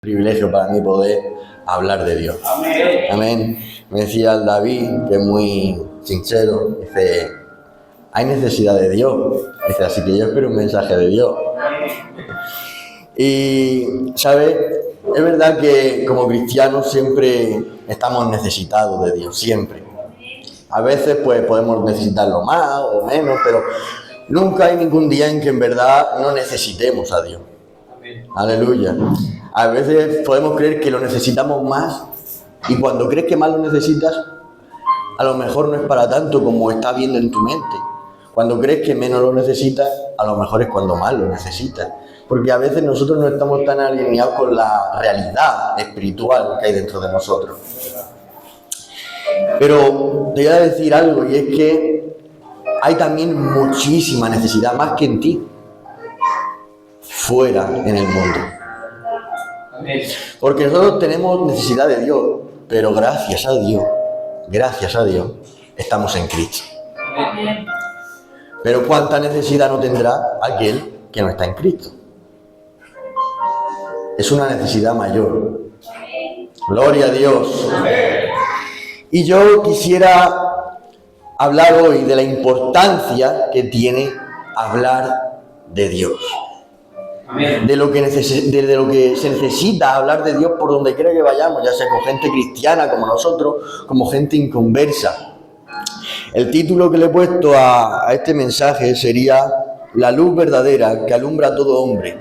Privilegio para mí poder hablar de Dios. Amén. Amén. Me decía el David, que es muy sincero, dice, hay necesidad de Dios. Dice, así que yo espero un mensaje de Dios. Y, ¿sabes? Es verdad que como cristianos siempre estamos necesitados de Dios, siempre. A veces pues podemos necesitarlo más o menos, pero nunca hay ningún día en que en verdad no necesitemos a Dios. Aleluya. A veces podemos creer que lo necesitamos más y cuando crees que más lo necesitas, a lo mejor no es para tanto como está viendo en tu mente. Cuando crees que menos lo necesitas, a lo mejor es cuando más lo necesitas. Porque a veces nosotros no estamos tan alineados con la realidad espiritual que hay dentro de nosotros. Pero te voy a decir algo, y es que hay también muchísima necesidad, más que en ti, fuera en el mundo. Porque nosotros tenemos necesidad de Dios, pero gracias a Dios, estamos en Cristo. Pero ¿cuánta necesidad no tendrá aquel que no está en Cristo? Es una necesidad mayor. Gloria a Dios. Y yo quisiera hablar hoy de la importancia que tiene hablar de Dios. De lo que se necesita hablar de Dios por donde quiera que vayamos, ya sea con gente cristiana como nosotros, como gente inconversa. El título que le he puesto a este mensaje sería La luz verdadera que alumbra a todo hombre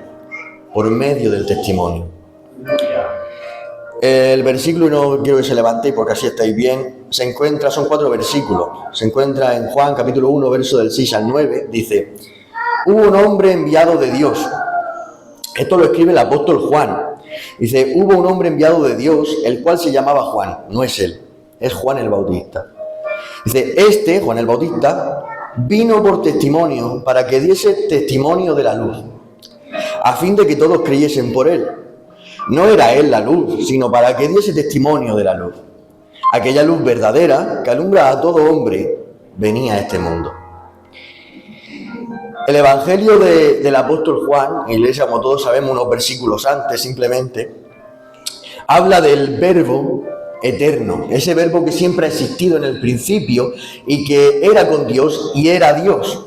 por medio del testimonio. El versículo, y no quiero que se levantéis porque así estáis bien, son 4 versículos. Se encuentra en Juan capítulo 1, verso del 6 al 9, dice: hubo un hombre enviado de Dios. Esto lo escribe el apóstol Juan. Dice, hubo un hombre enviado de Dios, el cual se llamaba Juan. No es él, es Juan el Bautista. Dice, Juan el Bautista, vino por testimonio para que diese testimonio de la luz, a fin de que todos creyesen por él. No era él la luz, sino para que diese testimonio de la luz. Aquella luz verdadera que alumbra a todo hombre venía a este mundo. El Evangelio del apóstol Juan, iglesia, como todos sabemos, unos versículos antes simplemente, habla del verbo eterno, ese verbo que siempre ha existido en el principio y que era con Dios y era Dios.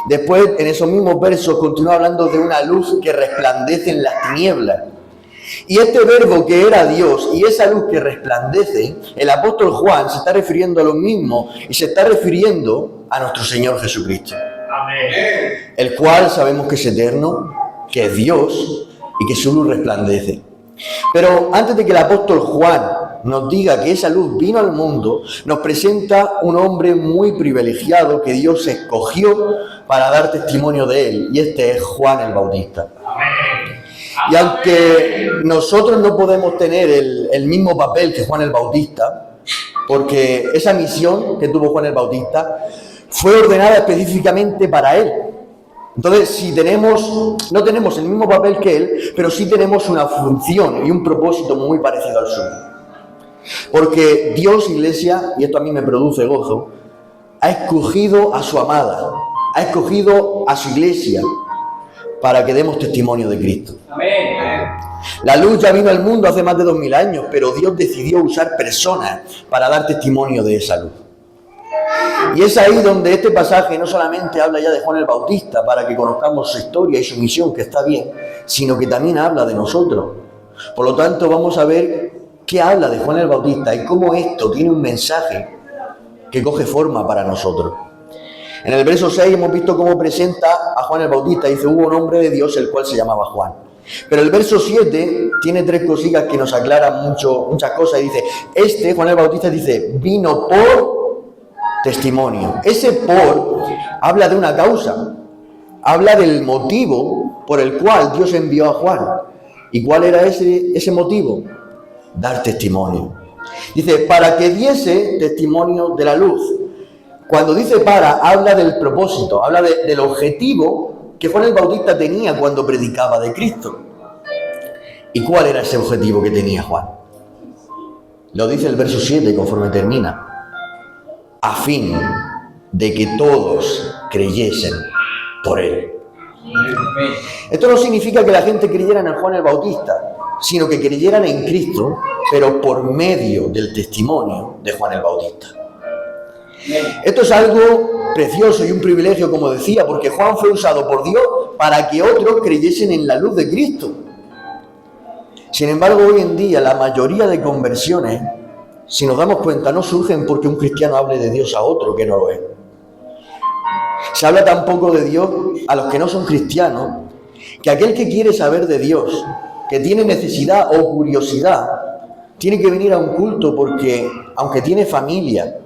Después, en esos mismos versos, continúa hablando de una luz que resplandece en las tinieblas. Y este verbo que era Dios y esa luz que resplandece, el apóstol Juan se está refiriendo a lo mismo y se está refiriendo a nuestro Señor Jesucristo. Amén. El cual sabemos que es eterno, que es Dios y que su luz resplandece. Pero antes de que el apóstol Juan nos diga que esa luz vino al mundo, nos presenta un hombre muy privilegiado que Dios escogió para dar testimonio de él, y este es Juan el Bautista. Amén. Y aunque nosotros no podemos tener el mismo papel que Juan el Bautista, porque esa misión que tuvo Juan el Bautista fue ordenada específicamente para él. Entonces, no tenemos el mismo papel que él, pero sí tenemos una función y un propósito muy parecido al suyo. Porque Dios, iglesia, y esto a mí me produce gozo, ha escogido a su amada, ha escogido a su iglesia para que demos testimonio de Cristo. Amén. La luz ya vino al mundo hace más de 2000 años, pero Dios decidió usar personas para dar testimonio de esa luz. Y es ahí donde este pasaje no solamente habla ya de Juan el Bautista para que conozcamos su historia y su misión, que está bien, sino que también habla de nosotros. Por lo tanto, vamos a ver qué habla de Juan el Bautista y cómo esto tiene un mensaje que coge forma para nosotros. En el verso 6 hemos visto cómo presenta a Juan el Bautista. Dice, hubo un hombre de Dios el cual se llamaba Juan. Pero el verso 7 tiene 3 cositas que nos aclaran muchas cosas. Y dice, Juan el Bautista dice, vino por testimonio. Ese por habla de una causa, habla del motivo por el cual Dios envió a Juan. ¿Y cuál era ese motivo? Dar testimonio. Dice, para que diese testimonio de la luz. Cuando dice para, habla del propósito, habla del objetivo que Juan el Bautista tenía cuando predicaba de Cristo. ¿Y cuál era ese objetivo que tenía Juan? Lo dice el verso 7 conforme termina. A fin de que todos creyesen por él. Esto no significa que la gente creyera en Juan el Bautista, sino que creyeran en Cristo, pero por medio del testimonio de Juan el Bautista. Esto es algo precioso y un privilegio, como decía, porque Juan fue usado por Dios para que otros creyesen en la luz de Cristo. Sin embargo, hoy en día la mayoría de conversiones, si nos damos cuenta, no surgen porque un cristiano hable de Dios a otro que no lo es. Se habla tan poco de Dios a los que no son cristianos, que aquel que quiere saber de Dios, que tiene necesidad o curiosidad, tiene que venir a un culto porque, aunque tiene familia,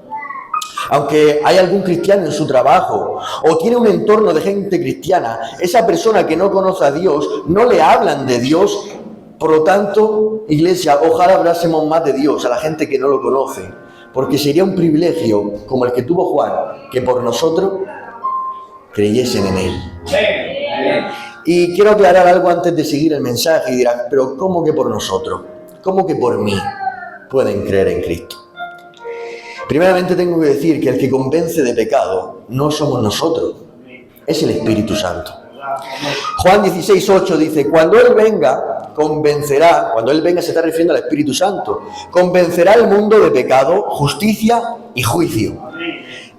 aunque hay algún cristiano en su trabajo o tiene un entorno de gente cristiana, esa persona que no conoce a Dios, no le hablan de Dios. Por lo tanto, iglesia, ojalá hablásemos más de Dios a la gente que no lo conoce, porque sería un privilegio como el que tuvo Juan, que por nosotros creyesen en Él. Y quiero aclarar algo antes de seguir el mensaje y dirás, pero ¿cómo que por nosotros? ¿Cómo que por mí pueden creer en Cristo? Primeramente tengo que decir que el que convence de pecado no somos nosotros, es el Espíritu Santo. Juan 16:8 dice, cuando Él venga, convencerá, cuando Él venga se está refiriendo al Espíritu Santo, convencerá al mundo de pecado, justicia y juicio.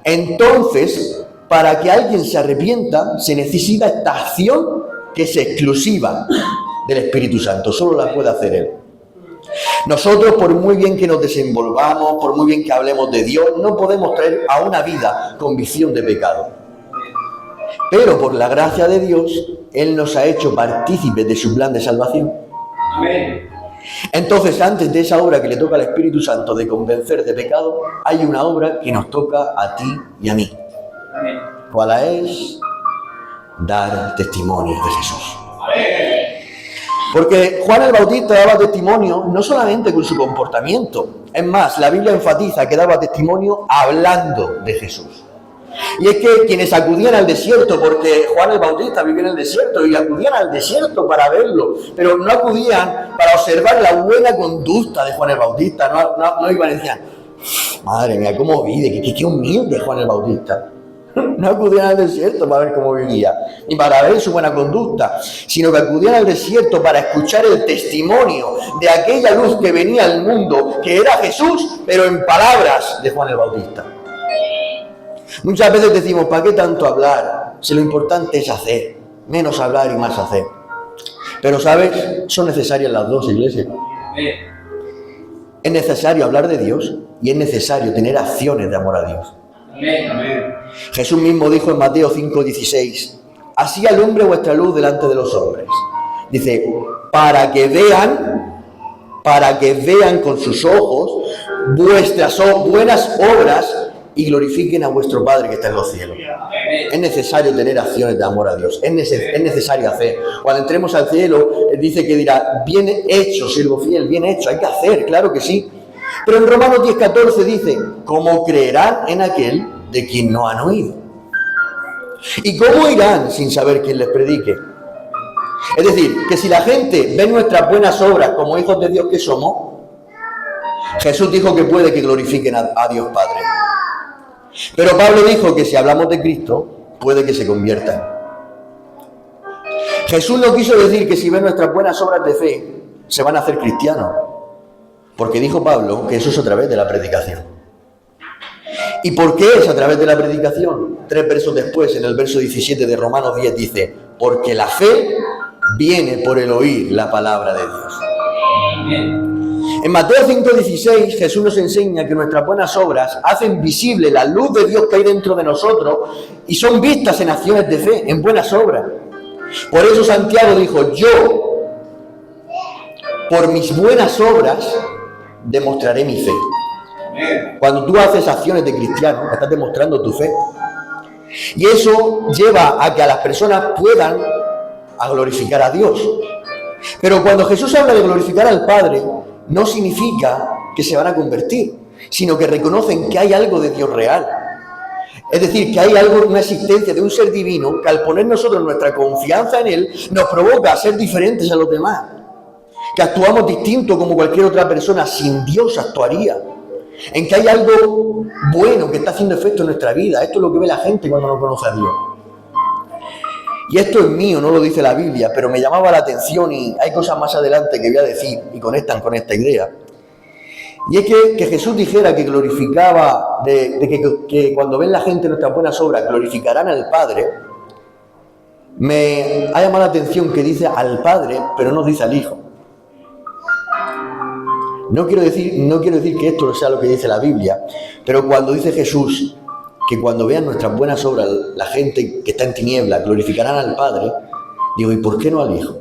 Entonces, para que alguien se arrepienta, se necesita esta acción que es exclusiva del Espíritu Santo, solo la puede hacer Él. Nosotros, por muy bien que nos desenvolvamos, por muy bien que hablemos de Dios, no podemos traer a una vida convicción de pecado. Pero por la gracia de Dios, Él nos ha hecho partícipes de su plan de salvación. Amén. Entonces, antes de esa obra que le toca al Espíritu Santo de convencer de pecado, hay una obra que nos toca a ti y a mí. Amén. ¿Cuál es? Dar testimonio de Jesús. Amén. Porque Juan el Bautista daba testimonio no solamente con su comportamiento, es más, la Biblia enfatiza que daba testimonio hablando de Jesús. Y es que quienes acudían al desierto, porque Juan el Bautista vivía en el desierto y acudían al desierto para verlo, pero no acudían para observar la buena conducta de Juan el Bautista, no iban y decían, madre mía, cómo vive, qué humilde Juan el Bautista. No acudían al desierto para ver cómo vivía, ni para ver su buena conducta, sino que acudían al desierto para escuchar el testimonio de aquella luz que venía al mundo, que era Jesús, pero en palabras de Juan el Bautista. Muchas veces decimos, ¿para qué tanto hablar? Si lo importante es hacer, menos hablar y más hacer. Pero, ¿sabes? Son necesarias las dos, iglesia. Es necesario hablar de Dios y es necesario tener acciones de amor a Dios. Amén. Jesús mismo dijo en Mateo 5:16, así alumbre vuestra luz delante de los hombres. Dice, para que vean con sus ojos vuestras buenas obras y glorifiquen a vuestro Padre que está en los cielos. Es necesario tener acciones de amor a Dios, es necesario hacer. Cuando entremos al cielo, dice que dirá, bien hecho, siervo fiel, bien hecho, hay que hacer, claro que sí. Pero en Romanos 10:14 dice, ¿cómo creerán en aquel de quien no han oído? ¿Y cómo irán sin saber quién les predique? Es decir, que si la gente ve nuestras buenas obras como hijos de Dios que somos, Jesús dijo que puede que glorifiquen a Dios Padre. Pero Pablo dijo que si hablamos de Cristo, puede que se conviertan. Jesús no quiso decir que si ven nuestras buenas obras de fe, se van a hacer cristianos. Porque dijo Pablo que eso es a través de la predicación. ¿Y por qué es a través de la predicación? 3 versos después, en el verso 17 de Romanos 10, dice, porque la fe viene por el oír la palabra de Dios. En Mateo 5:16, Jesús nos enseña que nuestras buenas obras hacen visible la luz de Dios que hay dentro de nosotros y son vistas en acciones de fe, en buenas obras. Por eso Santiago dijo, yo, por mis buenas obras, demostraré mi fe. Cuando tú haces acciones de cristiano, estás demostrando tu fe. Y eso lleva a que a las personas puedan glorificar a Dios. Pero cuando Jesús habla de glorificar al Padre, no significa que se van a convertir, sino que reconocen que hay algo de Dios real. Es decir, que hay algo, una existencia de un ser divino que al poner nosotros nuestra confianza en Él, nos provoca a ser diferentes a los demás. Que actuamos distinto como cualquier otra persona sin Dios actuaría. En que hay algo bueno que está haciendo efecto en nuestra vida. Esto es lo que ve la gente cuando no conoce a Dios. Y esto es mío, no lo dice la Biblia, pero me llamaba la atención y hay cosas más adelante que voy a decir y conectan con esta idea. Y es que Jesús dijera que glorificaba, que cuando ven la gente nuestras buenas obras glorificarán al Padre, me ha llamado la atención que dice al Padre, pero no dice al Hijo. No quiero decir que esto sea lo que dice la Biblia, pero cuando dice Jesús que cuando vean nuestras buenas obras, la gente que está en tinieblas glorificarán al Padre, digo, ¿y por qué no al Hijo?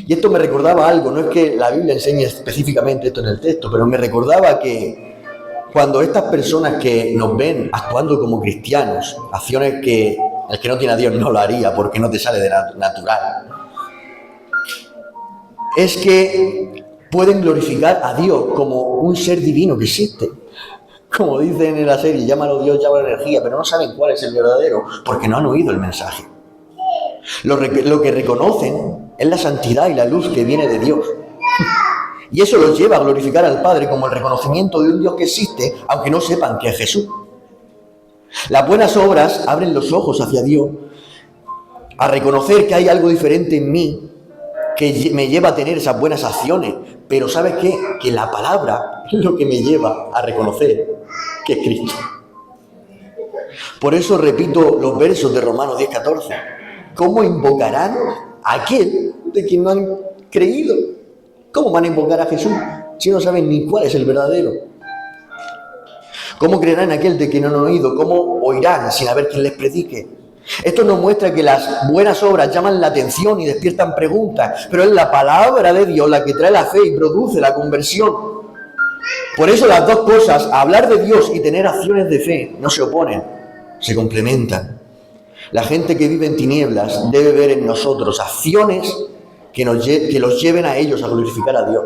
Y esto me recordaba algo, no es que la Biblia enseñe específicamente esto en el texto, pero me recordaba que cuando estas personas que nos ven actuando como cristianos, acciones que el que no tiene a Dios no lo haría porque no te sale de natural, es que pueden glorificar a Dios como un ser divino que existe. Como dicen en la serie, llámalo Dios, llámalo energía, pero no saben cuál es el verdadero porque no han oído el mensaje. Lo que reconocen es la santidad y la luz que viene de Dios. Y eso los lleva a glorificar al Padre como el reconocimiento de un Dios que existe, aunque no sepan que es Jesús. Las buenas obras abren los ojos hacia Dios, a reconocer que hay algo diferente en mí que me lleva a tener esas buenas acciones. Pero ¿sabes qué? Que la palabra es lo que me lleva a reconocer que es Cristo. Por eso repito los versos de Romanos 10:14. ¿Cómo invocarán a aquel de quien no han creído? ¿Cómo van a invocar a Jesús si no saben ni cuál es el verdadero? ¿Cómo creerán en aquel de quien no han oído? ¿Cómo oirán sin haber quien les predique? Esto nos muestra que las buenas obras llaman la atención y despiertan preguntas, pero es la palabra de Dios la que trae la fe y produce la conversión. Por eso las dos cosas, hablar de Dios y tener acciones de fe, no se oponen, se complementan. La gente que vive en tinieblas debe ver en nosotros acciones que los lleven a ellos a glorificar a Dios.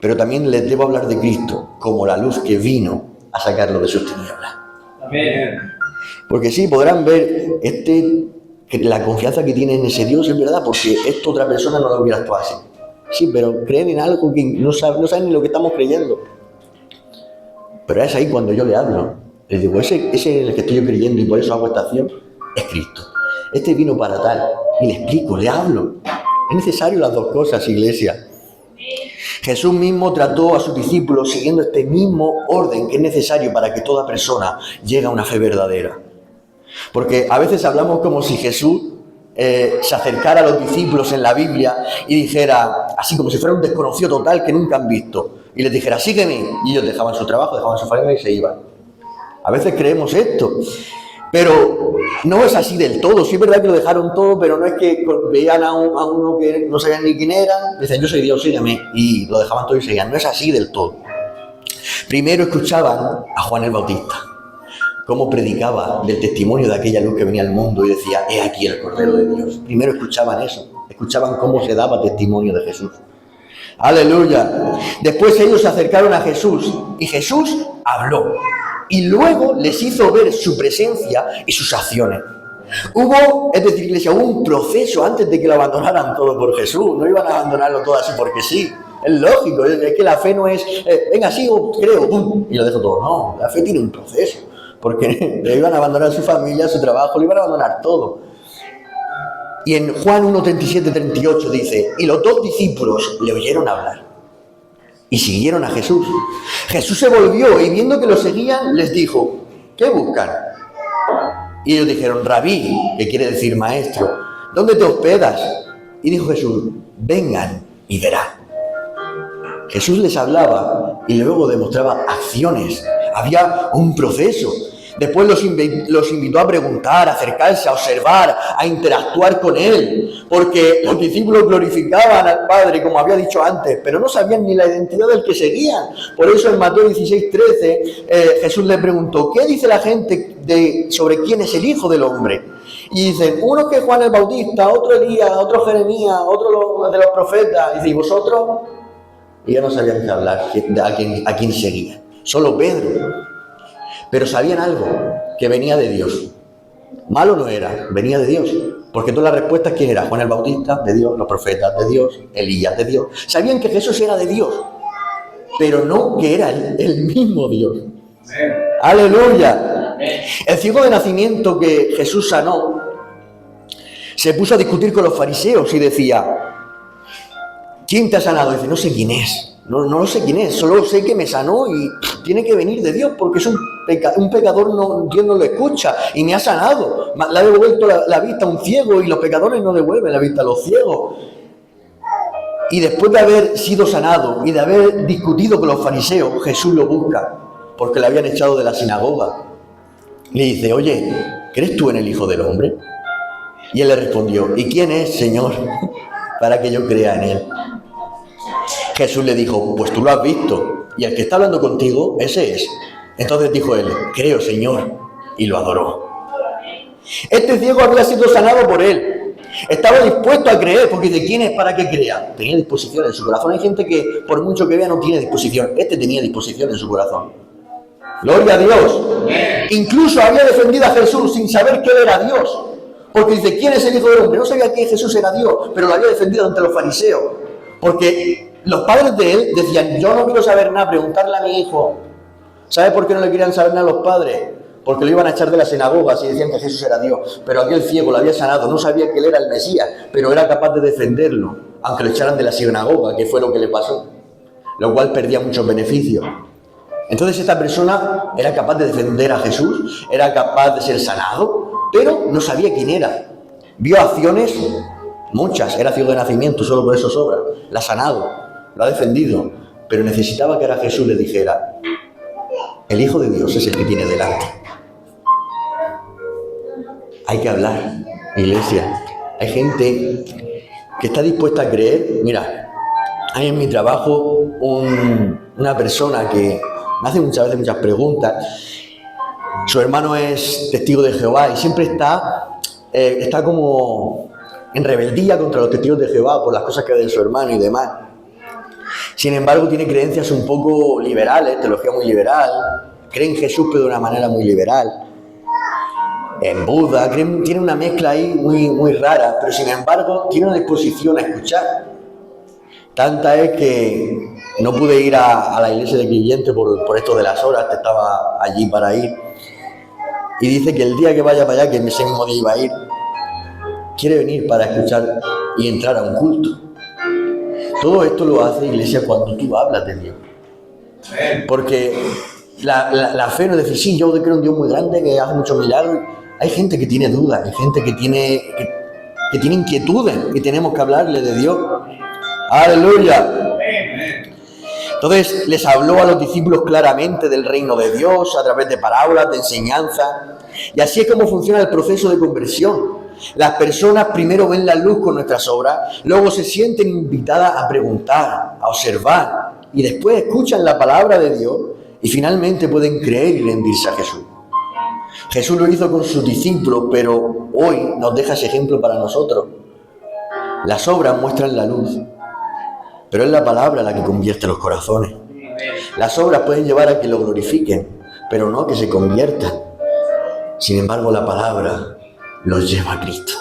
Pero también les debo hablar de Cristo como la luz que vino a sacarlo de sus tinieblas. Amén. Porque sí, podrán ver que la confianza que tienen en ese Dios es verdad, porque esto otra persona no lo hubiera actuado así. Sí, pero creen en algo que no saben ni lo que estamos creyendo. Pero es ahí cuando yo le hablo. Les digo, ese es el que estoy yo creyendo y por eso hago esta acción, es Cristo. Este vino para tal. Y le explico, le hablo. Es necesario las dos cosas, iglesia. Jesús mismo trató a sus discípulos siguiendo este mismo orden que es necesario para que toda persona llegue a una fe verdadera. Porque a veces hablamos como si Jesús se acercara a los discípulos en la Biblia y dijera, así como si fuera un desconocido total que nunca han visto, y les dijera, sígueme, y ellos dejaban su trabajo, dejaban su familia y se iban. A veces creemos esto, pero no es así del todo. Sí es verdad que lo dejaron todo, pero no es que veían a uno que no sabían ni quién era, decían, yo soy Dios, sígueme, y lo dejaban todo y seguían. No es así del todo. Primero escuchaban a Juan el Bautista, cómo predicaba del testimonio de aquella luz que venía al mundo y decía, he aquí el Cordero de Dios. Primero escuchaban eso, escuchaban cómo se daba testimonio de Jesús. ¡Aleluya! Después ellos se acercaron a Jesús y Jesús habló. Y luego les hizo ver su presencia y sus acciones. Hubo un proceso antes de que lo abandonaran todo por Jesús. No iban a abandonarlo todo así porque sí. Es lógico, es que la fe no es, venga, sí, creo, pum, y lo dejo todo. No, la fe tiene un proceso. Porque le iban a abandonar su familia, su trabajo, le iban a abandonar todo. Y en Juan 1:37-38 dice, y los dos discípulos le oyeron hablar y siguieron a Jesús. Jesús se volvió y viendo que lo seguían, les dijo, ¿qué buscan? Y ellos dijeron, Rabí, que quiere decir maestro, ¿dónde te hospedas? Y dijo Jesús, vengan y verán. Jesús les hablaba y luego demostraba acciones. Había un proceso. Después los invitó a preguntar, a acercarse, a observar, a interactuar con Él. Porque los discípulos glorificaban al Padre, como había dicho antes, pero no sabían ni la identidad del que seguían. Por eso en Mateo 16:13 Jesús le preguntó, ¿qué dice la gente sobre quién es el Hijo del Hombre? Y dicen, uno que es Juan el Bautista, otro Elías, otro Jeremías, otro de los profetas. Y dice, ¿y vosotros? Y ya no sabían qué hablar, a quién seguían. Solo Pedro. Pero sabían algo, que venía de Dios. Malo no era, venía de Dios. Porque todas las respuestas, ¿quién era? Juan el Bautista, de Dios, los profetas, de Dios, Elías, de Dios. Sabían que Jesús era de Dios, pero no que era el mismo Dios. Amén. ¡Aleluya! Amén. El ciego de nacimiento que Jesús sanó, Se puso a discutir con los fariseos y decía, ¿quién te ha sanado? Dice, no sé quién es, no lo sé quién es, solo sé que me sanó y tiene que venir de Dios porque es un pecador, Dios no lo escucha y me ha sanado. Le ha devuelto la vista a un ciego y los pecadores no devuelven la vista a los ciegos. Y después de haber sido sanado y de haber discutido con los fariseos, Jesús lo busca porque le habían echado de la sinagoga. Le dice, oye, ¿crees tú en el Hijo del Hombre? Y él le respondió, ¿y quién es, Señor, para que yo crea en él? Jesús le dijo, pues tú lo has visto, y el que está hablando contigo, ese es. Entonces dijo él, creo, Señor, y lo adoró. Este ciego había sido sanado por él. Estaba dispuesto a creer, porque ¿de quién es para que crea? Tenía disposición en su corazón. Hay gente que, por mucho que vea, no tiene disposición. Este tenía disposición en su corazón. Gloria a Dios. Incluso había defendido a Jesús sin saber que él era Dios. Porque dice, ¿quién es el Hijo del Hombre? No sabía que Jesús era Dios, pero lo había defendido ante los fariseos. Porque los padres de él decían, yo no quiero saber nada, preguntarle a mi hijo. ¿Sabe por qué no le querían saber nada a los padres? Porque lo iban a echar de las sinagogas y decían que Jesús era Dios. Pero aquel ciego lo había sanado, no sabía que él era el Mesías, pero era capaz de defenderlo, aunque lo echaran de la sinagoga, que fue lo que le pasó. Lo cual perdía muchos beneficios. Entonces esta persona era capaz de defender a Jesús, era capaz de ser sanado, pero no sabía quién era. Vio acciones, muchas, era ciego de nacimiento, solo por eso sobra. La ha sanado, lo ha defendido, pero necesitaba que ahora Jesús le dijera, el Hijo de Dios es el que tiene delante. Hay que hablar, iglesia. Hay gente que está dispuesta a creer. Mira, hay en mi trabajo una persona que me hace muchas veces muchas preguntas. Su hermano es testigo de Jehová y siempre está como en rebeldía contra los testigos de Jehová por las cosas que ve de su hermano y demás. Sin embargo, tiene creencias un poco liberales, teología muy liberal, cree en Jesús pero de una manera muy liberal, en Buda, tiene una mezcla ahí muy rara, pero sin embargo tiene una disposición a escuchar. Tanta es que no pude ir a la iglesia de Creyente por esto de las horas, que estaba allí para ir. Y dice que el día que vaya para allá, que ese mismo día iba a ir, quiere venir para escuchar y entrar a un culto. Todo esto lo hace, iglesia, cuando tú hablas de Dios. Porque la fe no es decir, sí, yo creo en un Dios muy grande que hace muchos milagros. Hay gente que tiene dudas, hay gente que tiene inquietudes y tenemos que hablarle de Dios. ¡Aleluya! Entonces les habló a los discípulos claramente del reino de Dios a través de parábolas, de enseñanza. Y así es como funciona el proceso de conversión. Las personas primero ven la luz con nuestras obras, luego se sienten invitadas a preguntar, a observar, y después escuchan la palabra de Dios y finalmente pueden creer y rendirse a Jesús. Jesús lo hizo con sus discípulos, pero hoy nos deja ese ejemplo para nosotros. Las obras muestran la luz, pero es la palabra la que convierte los corazones. Las obras pueden llevar a que lo glorifiquen, pero no a que se conviertan. Sin embargo, la palabra los lleva a Cristo.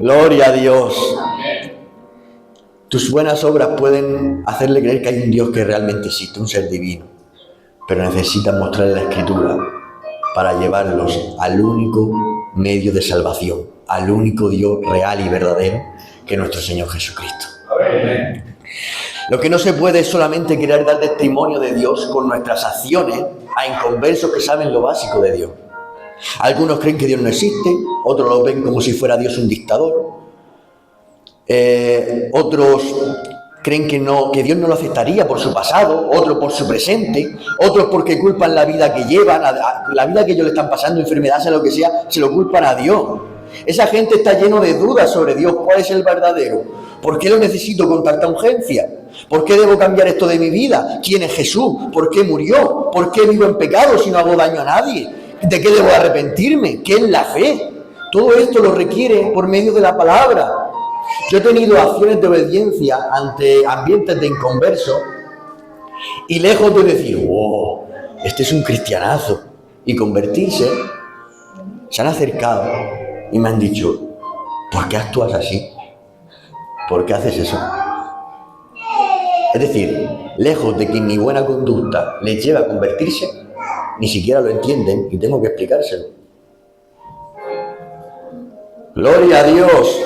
Gloria a Dios. Tus buenas obras pueden hacerle creer que hay un Dios que realmente existe, un ser divino, pero necesitan mostrarle la Escritura para llevarlos al único medio de salvación, al único Dios real y verdadero, que es nuestro Señor Jesucristo. Lo que no se puede es solamente querer dar testimonio de Dios con nuestras acciones a inconversos que saben lo básico de Dios. Algunos creen que Dios no existe, otros lo ven como si fuera Dios un dictador, otros creen que Dios no lo aceptaría por su pasado, otros por su presente, otros porque culpan la vida que llevan, la vida que ellos le están pasando, enfermedad, sea lo que sea, se lo culpan a Dios. Esa gente está lleno de dudas sobre Dios, ¿cuál es el verdadero? ¿Por qué lo necesito con tanta urgencia? ¿Por qué debo cambiar esto de mi vida? ¿Quién es Jesús? ¿Por qué murió? ¿Por qué vivo en pecado si no hago daño a nadie? ¿De qué debo arrepentirme? ¿Qué es la fe? Todo esto lo requiere por medio de la palabra. Yo he tenido acciones de obediencia ante ambientes de inconversos y lejos de decir, wow, este es un cristianazo, y convertirse, se han acercado y me han dicho, ¿por qué actúas así? ¿Por qué haces eso? Es decir, lejos de que mi buena conducta les lleve a convertirse, ni siquiera lo entienden y tengo que explicárselo. Gloria a Dios.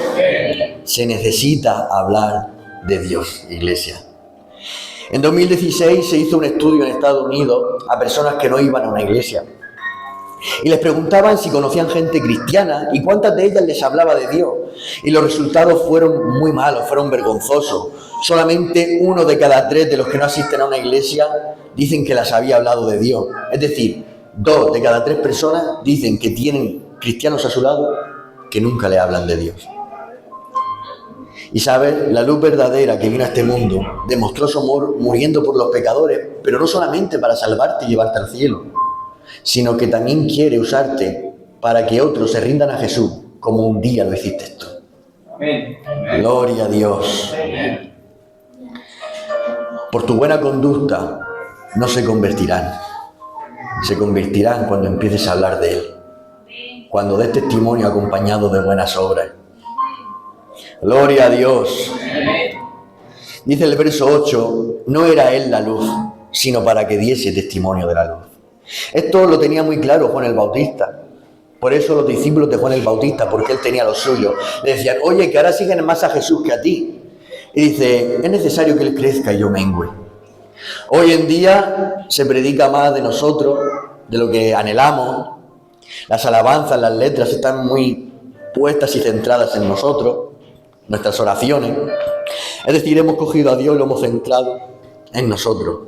Se necesita hablar de Dios, iglesia. En 2016 se hizo un estudio en Estados Unidos a personas que no iban a una iglesia. Y les preguntaban si conocían gente cristiana y cuántas de ellas les hablaba de Dios. Y los resultados fueron muy malos, fueron vergonzosos. Solamente 1 de cada 3 de los que no asisten a una iglesia dicen que les había hablado de Dios. Es decir, 2 de cada 3 personas dicen que tienen cristianos a su lado que nunca le hablan de Dios. Y sabes, la luz verdadera que vino a este mundo demostró su amor muriendo por los pecadores, pero no solamente para salvarte y llevarte al cielo, sino que también quiere usarte para que otros se rindan a Jesús, como un día lo hiciste tú. Amén. Gloria a Dios. Amén. Por tu buena conducta no se convertirán. Se convertirán cuando empieces a hablar de Él, cuando des testimonio acompañado de buenas obras. Gloria a Dios. Dice el verso 8, no era Él la luz, sino para que diese testimonio de la luz. Esto lo tenía muy claro Juan el Bautista. Por eso los discípulos de Juan el Bautista, porque él tenía lo suyo, le decían, oye, que ahora siguen más a Jesús que a ti. Y dice, es necesario que Él crezca y yo mengüe. Hoy en día se predica más de nosotros, de lo que anhelamos. Las alabanzas, las letras están muy puestas y centradas en nosotros, nuestras oraciones. Es decir, hemos cogido a Dios y lo hemos centrado en nosotros.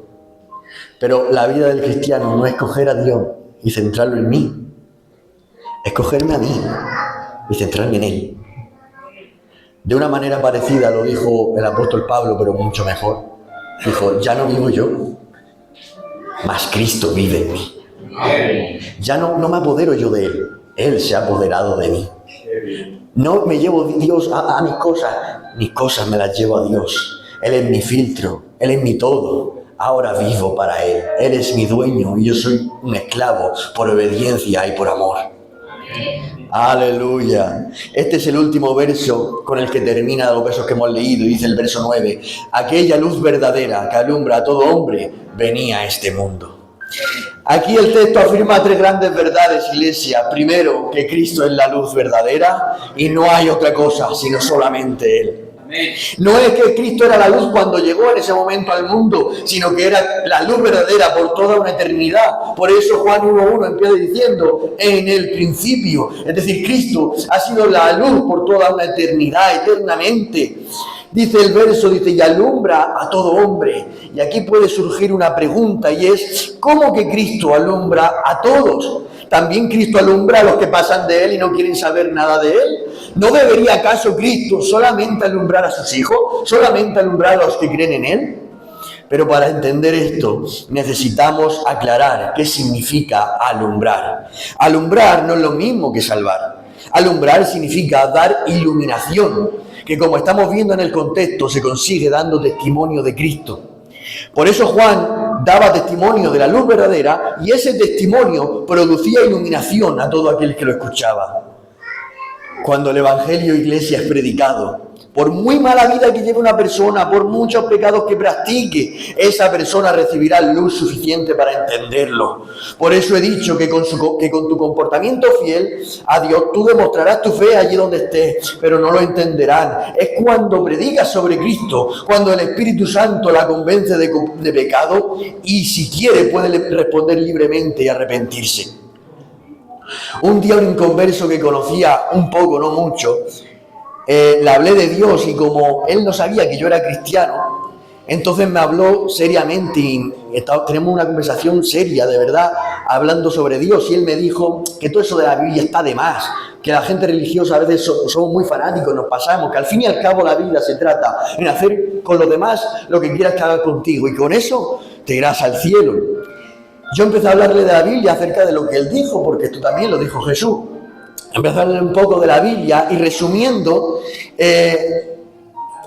Pero la vida del cristiano no es coger a Dios y centrarlo en mí. Es cogerme a mí y centrarme en Él. De una manera parecida lo dijo el apóstol Pablo, pero mucho mejor. Dijo, ya no vivo yo, mas Cristo vive en mí. Ya no me apodero yo de Él se ha apoderado de mí. No me llevo Dios a mis cosas me las llevo a Dios. Él es mi filtro, Él es mi todo. Ahora vivo para Él. Él es mi dueño y yo soy un esclavo por obediencia y por amor. Aleluya. Este es el último verso con el que termina los versos que hemos leído. Dice el verso 9. Aquella luz verdadera que alumbra a todo hombre venía a este mundo. Aquí el texto afirma 3 grandes verdades, iglesia. Primero, que Cristo es la luz verdadera y no hay otra cosa sino solamente Él. No es que Cristo era la luz cuando llegó en ese momento al mundo, sino que era la luz verdadera por toda una eternidad. Por eso Juan 1.1 empieza diciendo, en el principio. Es decir, Cristo ha sido la luz por toda una eternidad, eternamente. Dice el verso, dice, y alumbra a todo hombre. Y aquí puede surgir una pregunta y es, ¿cómo que Cristo alumbra a todos? ¿También Cristo alumbra a los que pasan de Él y no quieren saber nada de Él? ¿No debería acaso Cristo solamente alumbrar a sus hijos? ¿Solamente alumbrar a los que creen en Él? Pero para entender esto necesitamos aclarar qué significa alumbrar. Alumbrar no es lo mismo que salvar. Alumbrar significa dar iluminación, que como estamos viendo en el contexto se consigue dando testimonio de Cristo. Por eso Juan daba testimonio de la luz verdadera y ese testimonio producía iluminación a todo aquel que lo escuchaba. Cuando el Evangelio, iglesia, es predicado, por muy mala vida que lleve una persona, por muchos pecados que practique, esa persona recibirá luz suficiente para entenderlo. Por eso he dicho que con tu comportamiento fiel a Dios tú demostrarás tu fe allí donde estés, pero no lo entenderán. Es cuando predicas sobre Cristo, cuando el Espíritu Santo la convence de pecado y si quiere puede responder libremente y arrepentirse. Un día un inconverso que conocía un poco, no mucho, le hablé de Dios y como él no sabía que yo era cristiano, entonces me habló seriamente y tenemos una conversación seria, de verdad, hablando sobre Dios. Y él me dijo que todo eso de la Biblia está de más, que la gente religiosa a veces somos muy fanáticos, nos pasamos, que al fin y al cabo la vida se trata en hacer con los demás lo que quieras que haga contigo y con eso te irás al cielo. Yo empecé a hablarle de la Biblia acerca de lo que él dijo, porque esto también lo dijo Jesús. Empecé a hablarle un poco de la Biblia y resumiendo,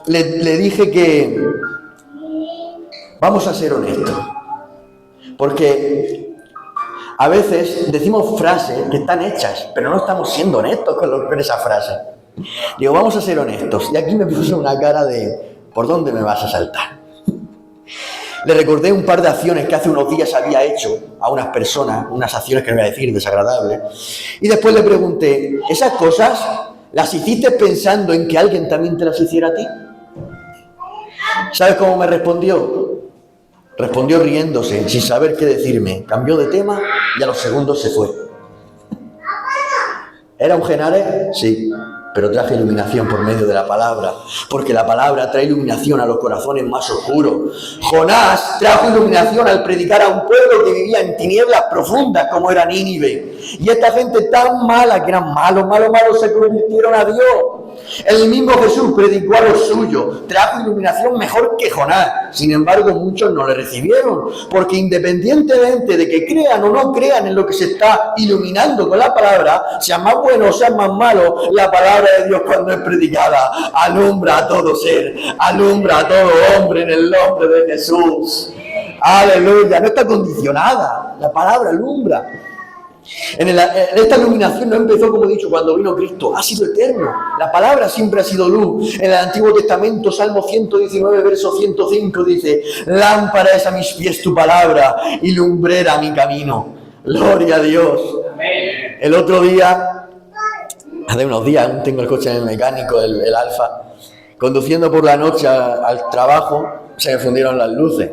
le dije que vamos a ser honestos. Porque a veces decimos frases que están hechas, pero no estamos siendo honestos con esa frase. Digo, vamos a ser honestos. Y aquí me puso una cara de, ¿por dónde me vas a saltar? Le recordé un par de acciones que hace unos días había hecho a unas personas, unas acciones que no voy a decir, desagradables. Y después le pregunté, ¿esas cosas ¿Las hiciste pensando en que alguien también te las hiciera a ti? ¿Sabes cómo me respondió? Respondió riéndose, sin saber qué decirme. Cambió de tema y a los segundos se fue. ¿Era un Genares? Sí, pero traje iluminación por medio de la palabra, porque la palabra trae iluminación a los corazones más oscuros. Jonás trajo iluminación al predicar a un pueblo que vivía en tinieblas profundas como era Nínive. Y esta gente tan mala, que eran malos, se convirtieron a Dios. El mismo Jesús predicó a los suyos, trajo iluminación mejor que Jonás. Sin embargo, muchos no le recibieron, porque independientemente de que crean o no crean en lo que se está iluminando con la palabra, sean más buenos o sean más malos, la palabra de Dios, cuando es predicada, alumbra a todo ser, alumbra a todo hombre en el nombre de Jesús. Aleluya, no está condicionada, la palabra alumbra. Esta iluminación no empezó, como he dicho, cuando vino Cristo, ha sido eterno. La palabra siempre ha sido luz. En el Antiguo Testamento, Salmo 119, verso 105, dice: lámpara es a mis pies tu palabra y lumbrera mi camino. Gloria a Dios. Amén. El otro día, hace unos días, aún tengo el coche en el mecánico, el Alfa, conduciendo por la noche al trabajo, se me fundieron las luces.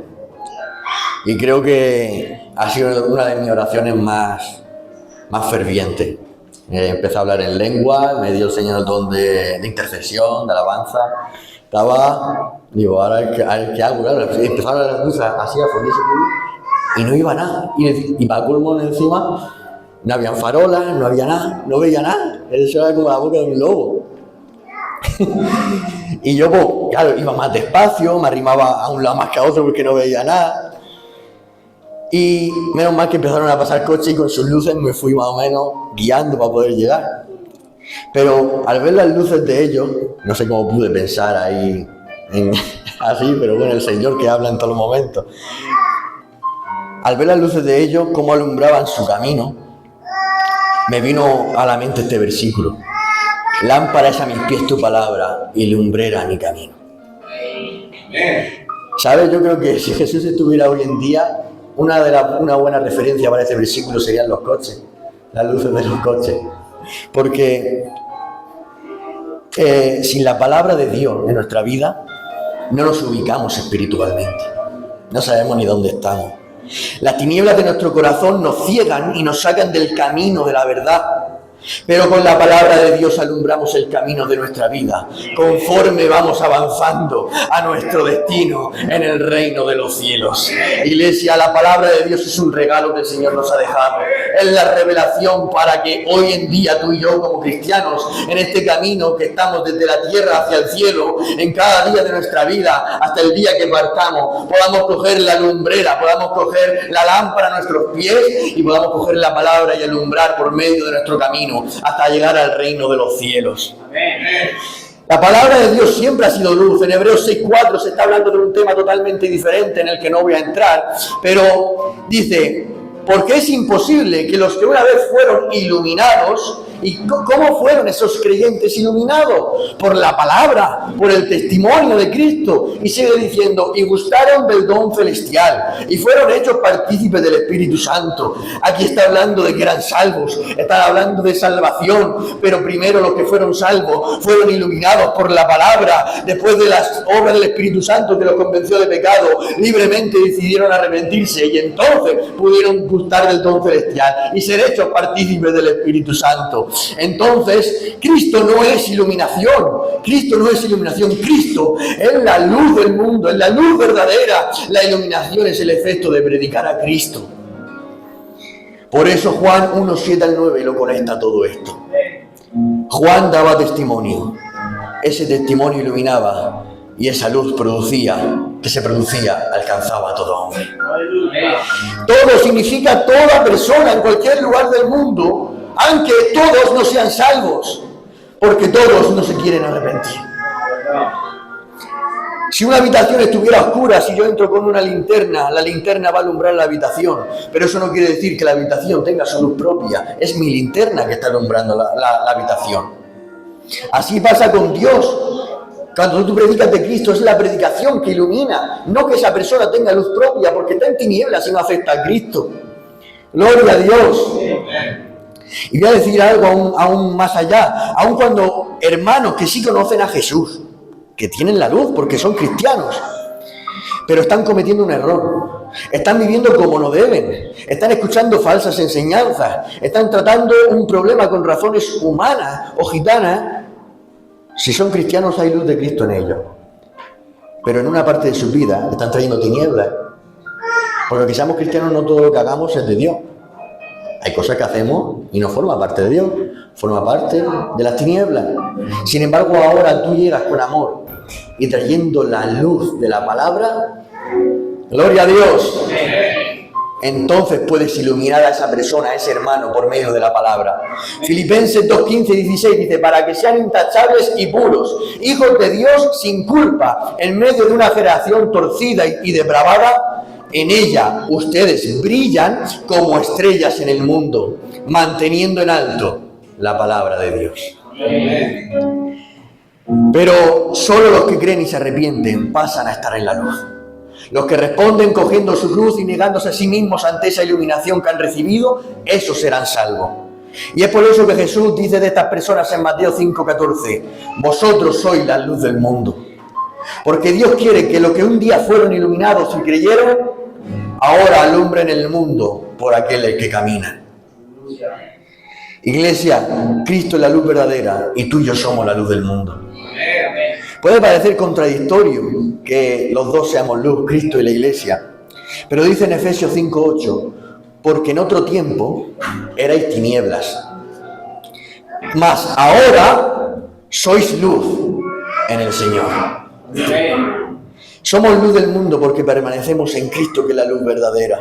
Y creo que ha sido una de mis oraciones más ferviente. Empecé a hablar en lengua, me dio el Señor el don de intercesión, de alabanza. Digo, ahora ¿qué hago? Claro, empezaron las luces así a fundirse y no iba nada. Y para colmo encima, no habían farolas, no había nada, no veía nada. Eso era como la boca de un lobo. Y yo, pues, claro, iba más despacio, me arrimaba a un lado más que a otro porque no veía nada. Y menos mal que empezaron a pasar coches y con sus luces me fui más o menos guiando para poder llegar. Pero al ver las luces de ellos, no sé cómo pude pensar ahí así, pero bueno, el Señor que habla en todos los momentos. Al ver las luces de ellos, cómo alumbraban su camino, me vino a la mente este versículo: lámpara es a mis pies tu palabra y lumbrera mi camino. ¿Sabes? Yo creo que si Jesús estuviera hoy en día, una buena referencia para este versículo serían los coches, las luces de los coches. Porque sin la palabra de Dios en nuestra vida, no nos ubicamos espiritualmente. No sabemos ni dónde estamos. Las tinieblas de nuestro corazón nos ciegan y nos sacan del camino de la verdad. Pero con la palabra de Dios alumbramos el camino de nuestra vida, conforme vamos avanzando a nuestro destino en el reino de los cielos. Iglesia, la palabra de Dios es un regalo que el Señor nos ha dejado. Es la revelación para que hoy en día tú y yo, como cristianos, en este camino que estamos desde la tierra hacia el cielo, en cada día de nuestra vida, hasta el día que partamos, podamos coger la lumbrera, podamos coger la lámpara a nuestros pies y podamos coger la palabra y alumbrar por medio de nuestro camino hasta llegar al reino de los cielos. Amén. La palabra de Dios siempre ha sido luz. En Hebreos 6:4 se está hablando de un tema totalmente diferente en el que no voy a entrar, pero dice: porque es imposible que los que una vez fueron iluminados. ¿Y cómo fueron esos creyentes iluminados? Por la palabra, por el testimonio de Cristo. Y sigue diciendo: y gustaron del don celestial, y fueron hechos partícipes del Espíritu Santo. Aquí está hablando de que eran salvos, está hablando de salvación, pero primero los que fueron salvos fueron iluminados por la palabra. Después de las obras del Espíritu Santo que los convenció de pecado, libremente decidieron arrepentirse y entonces pudieron gustar del don celestial y ser hechos partícipes del Espíritu Santo. Entonces, Cristo no es iluminación. Cristo no es iluminación. Cristo es la luz del mundo, es la luz verdadera. La iluminación es el efecto de predicar a Cristo. Por eso Juan 1:7-9 lo conecta todo esto. Juan daba testimonio. Ese testimonio iluminaba y esa luz que se producía, alcanzaba a todo hombre. Todo significa toda persona en cualquier lugar del mundo, aunque todos no sean salvos, porque todos no se quieren arrepentir. Si una habitación estuviera oscura, si yo entro con una linterna, la linterna va a alumbrar la habitación, pero eso no quiere decir que la habitación tenga su luz propia. Es mi linterna que está alumbrando la habitación. Así pasa con Dios. Cuando tú predicas de Cristo, es la predicación que ilumina, no que esa persona tenga luz propia, porque está en tinieblas y no afecta a Cristo. Gloria a Dios. Y voy a decir algo aún más allá, aun cuando hermanos que sí conocen a Jesús, que tienen la luz porque son cristianos, pero están cometiendo un error, están viviendo como no deben, están escuchando falsas enseñanzas, están tratando un problema con razones humanas o gitanas. Si son cristianos hay luz de Cristo en ellos, pero en una parte de su vida están trayendo tinieblas, porque que seamos cristianos no todo lo que hagamos es de Dios. Hay cosas que hacemos y no forma parte de Dios, forma parte de las tinieblas. Sin embargo, ahora tú llegas con amor y trayendo la luz de la palabra, gloria a Dios, entonces puedes iluminar a esa persona, a ese hermano, por medio de la palabra. Filipenses 2:15 y 16 dice, para que sean intachables y puros, hijos de Dios sin culpa, en medio de una generación torcida y depravada. En ella ustedes brillan como estrellas en el mundo, manteniendo en alto la palabra de Dios. Pero solo los que creen y se arrepienten pasan a estar en la luz. Los que responden cogiendo su cruz y negándose a sí mismos ante esa iluminación que han recibido, esos serán salvos. Y es por eso que Jesús dice de estas personas en Mateo 5:14, vosotros sois la luz del mundo. Porque Dios quiere que los que un día fueron iluminados y creyeron, ahora alumbren el mundo por aquel el que camina. Iglesia, Cristo es la luz verdadera y tú y yo somos la luz del mundo. Puede parecer contradictorio que los dos seamos luz, Cristo y la Iglesia, pero dice en Efesios 5:8, porque en otro tiempo erais tinieblas, mas ahora sois luz en el Señor. Somos luz del mundo porque permanecemos en Cristo, que es la luz verdadera.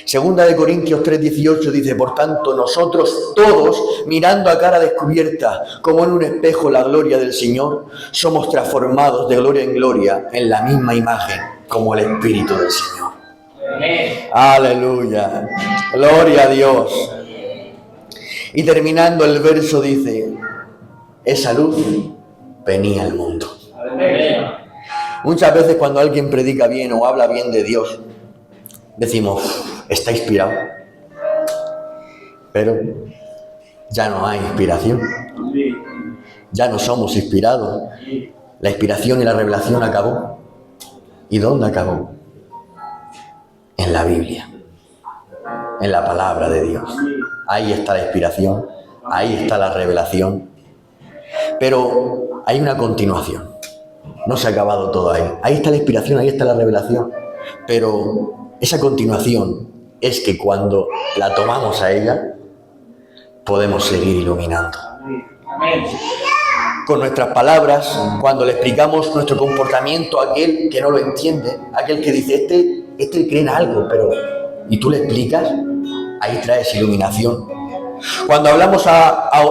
Segunda de Corintios 3:18 dice, por tanto, nosotros todos, mirando a cara descubierta, como en un espejo la gloria del Señor, somos transformados de gloria en gloria en la misma imagen como el Espíritu del Señor. Aleluya. Gloria a Dios. Y terminando el verso dice, esa luz venía al mundo. Muchas veces cuando alguien predica bien o habla bien de Dios, decimos, está inspirado. Pero ya no hay inspiración. Ya no somos inspirados. La inspiración y la revelación acabó. ¿Y dónde acabó? En la Biblia. En la palabra de Dios. Ahí está la inspiración. Ahí está la revelación. Pero hay una continuación. No se ha acabado todo ahí. Ahí está la inspiración, ahí está la revelación. Pero esa continuación es que cuando la tomamos a ella, podemos seguir iluminando. Con nuestras palabras, cuando le explicamos nuestro comportamiento a aquel que no lo entiende, aquel que dice, este cree en algo, pero... y tú le explicas, ahí traes iluminación. Cuando hablamos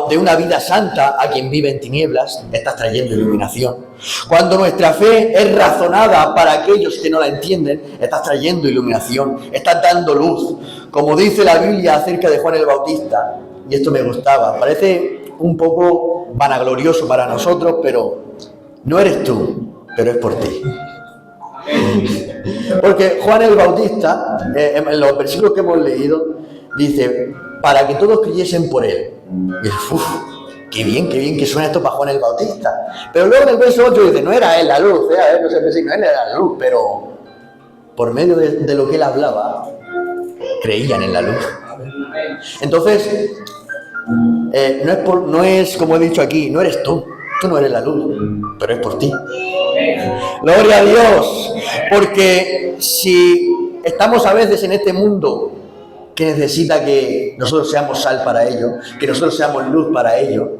de una vida santa a quien vive en tinieblas, estás trayendo iluminación. Cuando nuestra fe es razonada para aquellos que no la entienden, estás trayendo iluminación, estás dando luz. Como dice la Biblia acerca de Juan el Bautista, y esto me gustaba, parece un poco vanaglorioso para nosotros, pero no eres tú, pero es por ti. Porque Juan el Bautista, en los versículos que hemos leído, dice, para que todos creyesen por él. Y qué bien que suena esto para Juan el Bautista. Pero luego en el verso 8 dice, no era él la luz, no sé si no él era la luz, pero por medio de lo que él hablaba, creían en la luz. Entonces, no es como he dicho aquí, no eres tú no eres la luz, pero es por ti. Gloria a Dios, porque si estamos a veces en este mundo que necesita que nosotros seamos sal para ello, que nosotros seamos luz para ello,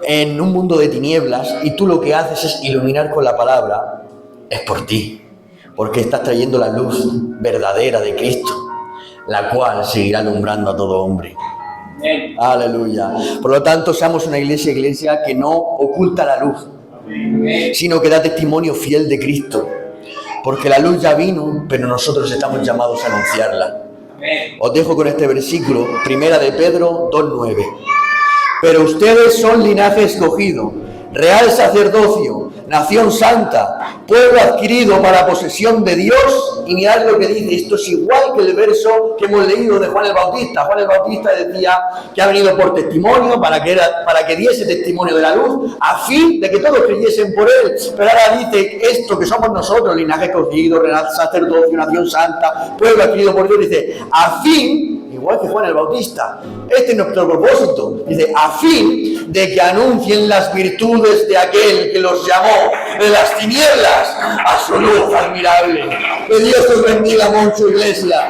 en un mundo de tinieblas, y tú lo que haces es iluminar con la palabra, es por ti, porque estás trayendo la luz verdadera de Cristo, la cual seguirá alumbrando a todo hombre. Aleluya. Por lo tanto, seamos una iglesia que no oculta la luz, sino que da testimonio fiel de Cristo, porque la luz ya vino, pero nosotros estamos llamados a anunciarla. Os dejo con este versículo, Primera de Pedro 2:9. Pero ustedes son linaje escogido, real sacerdocio, nación santa, pueblo adquirido para posesión de Dios. Y mirad lo que dice, esto es igual que el verso que hemos leído de Juan el Bautista. Juan el Bautista decía que ha venido por testimonio, para que diese testimonio de la luz, a fin de que todos creyesen por él. Pero ahora dice esto que somos nosotros, linaje escogido, real sacerdocio, nación santa, pueblo adquirido por Dios, dice, a fin, igual que Juan el Bautista, este es nuestro propósito, dice, a fin de que anuncien las virtudes de aquel que los llamó de las tinieblas a su luz admirable. Que Dios os bendiga, Moncho Iglesia.